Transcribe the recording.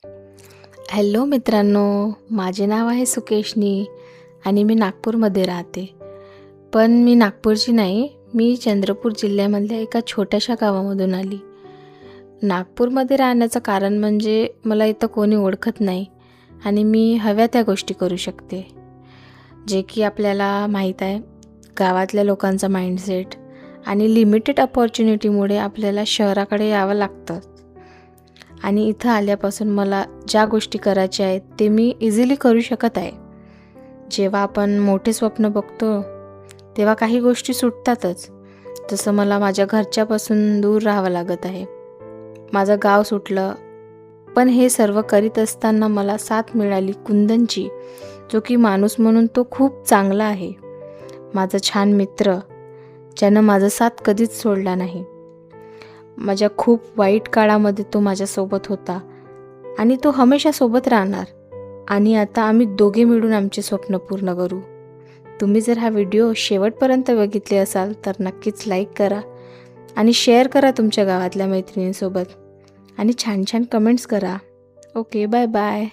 Hello मित्रांनो, माझे नाव आहे सुकेशनी आणि मी नागपूरमध्ये राहते. पण मी नागपूरची नाही, मी चंद्रपूर जिल्ह्यामधल्या एका छोट्याशा गावामधून आली. नागपूरमध्ये राहण्याचं कारण म्हणजे मला इथं कोणी ओळखत नाही आणि मी हव्या त्या गोष्टी करू शकते. जे की आपल्याला माहीत आहे, गावातल्या लोकांचा माइंडसेट आणि लिमिटेड अपॉर्च्युनिटीमुळे आपल्याला शहराकडे यावं लागतं. आणि इथं आल्यापासून मला ज्या गोष्टी करायच्या आहेत ते मी इझिली करू शकत आहे. जेव्हा आपण मोठे स्वप्न बघतो तेव्हा काही गोष्टी सुटतातच. जसं मला माझ्या घरच्यापासून दूर राहावं लागत आहे, माझं गाव सुटलं. पण हे सर्व करीत असताना मला साथ मिळाली कुंदनची, जो की माणूस म्हणून तो खूप चांगला आहे, माझा छान मित्र, ज्यानं माझा साथ कधीच सोडला नाही. माझ्या खूप वाईट काळामध्ये तो माझ्यासोबत होता आणि तो हमेशा सोबत राहणार. आणि आता आम्ही दोघे मिळून आमचे स्वप्न पूर्ण करू. तुम्ही जर हा व्हिडिओ शेवटपर्यंत बघितले असाल तर नक्कीच लाईक करा आणि शेअर करा तुमच्या गावातल्या मैत्रिणींसोबत आणि छान छान कमेंट्स करा. Okay, bye bye.